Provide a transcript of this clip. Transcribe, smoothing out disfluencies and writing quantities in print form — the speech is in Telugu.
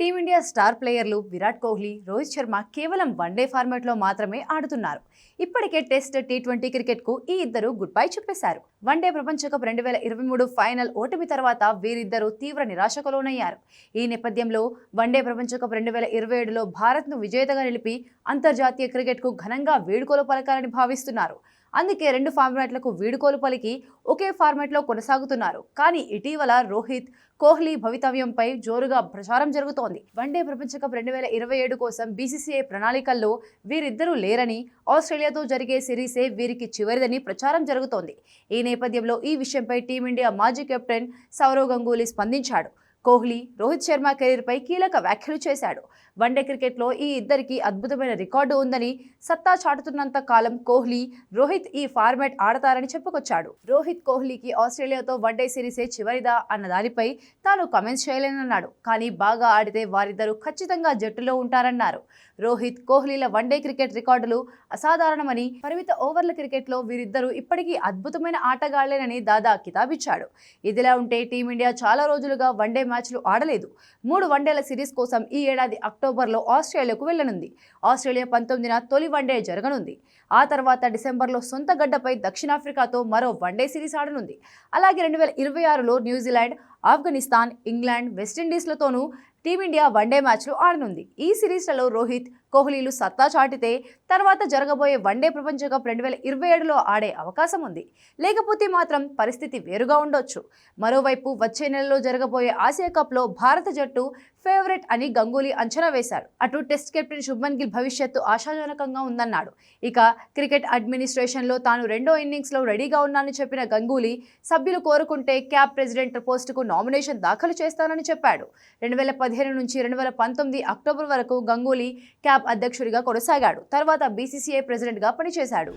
టీమిండియా స్టార్ ప్లేయర్లు విరాట్ కోహ్లీ, రోహిత్ శర్మ కేవలం వన్డే ఫార్మాట్లో మాత్రమే ఆడుతున్నారు. ఇప్పటికే టెస్ట్, టీ20 క్రికెట్కు ఈ ఇద్దరు గుడ్ బై చెప్పేశారు. వన్డే ప్రపంచ కప్ 2023 ఫైనల్ ఓటమి తర్వాత వీరిద్దరూ తీవ్ర నిరాశకు లోనయ్యారు. ఈ నేపథ్యంలో వన్డే ప్రపంచ కప్ 2027లో భారత్ను విజేతగా నిలిపి అంతర్జాతీయ క్రికెట్కు ఘనంగా వీడ్కోలు పలకాలని భావిస్తున్నారు. అందుకే రెండు ఫార్మాట్లకు వీడుకోలు పలికి ఒకే ఫార్మాట్లో కొనసాగుతున్నారు. కానీ ఇటీవల రోహిత్, కోహ్లీ భవితవ్యంపై జోరుగా ప్రచారం జరుగుతోంది. వన్డే ప్రపంచ కప్ 2027 కోసం బీసీసీఐ ప్రణాళికల్లో వీరిద్దరూ లేరని, ఆస్ట్రేలియాతో జరిగే సిరీసే వీరికి చివరిదని ప్రచారం జరుగుతోంది. ఈ నేపథ్యంలో ఈ విషయంపై టీమిండియా మాజీ కెప్టెన్ సౌరవ్ గంగూలీ స్పందించాడు. కోహ్లీ, రోహిత్ శర్మ కెరీర్పై కీలక వ్యాఖ్యలు చేశాడు. వన్డే క్రికెట్లో ఈ ఇద్దరికి అద్భుతమైన రికార్డు ఉందని, సత్తా చాటుతున్నంత కాలం కోహ్లీ, రోహిత్ ఈ ఫార్మాట్ ఆడతారని చెప్పుకొచ్చాడు. రోహిత్, కోహ్లీకి ఆస్ట్రేలియాతో వన్డే సిరీసే చివరిదా అన్న దానిపై తాను కమెంట్స్ చేయలేనన్నాడు. కానీ బాగా ఆడితే వారిద్దరూ ఖచ్చితంగా జట్టులో ఉంటారన్నారు. రోహిత్, కోహ్లీల వన్డే క్రికెట్ రికార్డులు అసాధారణమని, పరిమిత ఓవర్ల క్రికెట్లో వీరిద్దరూ ఇప్పటికీ అద్భుతమైన ఆటగాళ్లేనని దాదా కితాబిచ్చాడు. ఇదిలా ఉంటే టీమిండియా చాలా రోజులుగా వన్డే మ్యాచ్లు ఆడలేదు. 3 వన్డేల సిరీస్ కోసం ఈ ఏడాది అక్టోబర్లో ఆస్ట్రేలియాకు వెళ్లనుంది. ఆస్ట్రేలియా 19న తొలి వన్డే జరగనుంది. ఆ తర్వాత డిసెంబర్లో సొంత గడ్డపై దక్షిణాఫ్రికాతో మరో వన్డే సిరీస్ ఆడనుంది. అలాగే 2026లో న్యూజిలాండ్, ఆఫ్ఘనిస్తాన్, ఇంగ్లాండ్, వెస్టిండీస్లతోనూ టీమిండియా వన్డే మ్యాచ్లు ఆడనుంది. ఈ సిరీస్లలో రోహిత్, కోహ్లీలు సత్తా చాటితే తర్వాత జరగబోయే వన్డే ప్రపంచ కప్ 2027లో ఆడే అవకాశం ఉంది. లేకపోతే మాత్రం పరిస్థితి వేరుగా ఉండొచ్చు. మరోవైపు వచ్చే నెలలో జరగబోయే ఆసియా కప్లో భారత జట్టు ఫేవరెట్ అని గంగూలీ అంచనా వేశాడు. అటు టెస్ట్ కెప్టెన్ శుభ్మన్ గిల్ భవిష్యత్తు ఆశాజనకంగా ఉందన్నాడు. ఇక క్రికెట్ అడ్మినిస్ట్రేషన్లో తాను రెండో ఇన్నింగ్స్లో రెడీగా ఉన్నానని చెప్పిన గంగూలీ, సభ్యులు కోరుకుంటే క్యాబ్ ప్రెసిడెంట్ పోస్టుకు నామినేషన్ దాఖలు చేస్తానని చెప్పాడు. 2015 నుంచి 2019 అక్టోబర్ వరకు గంగూలీ క్యాబ్ అధ్యక్షుడిగా కొనసాగాడు. తర్వాత బీసీసీఐ ప్రెసిడెంట్గా పనిచేశాడు.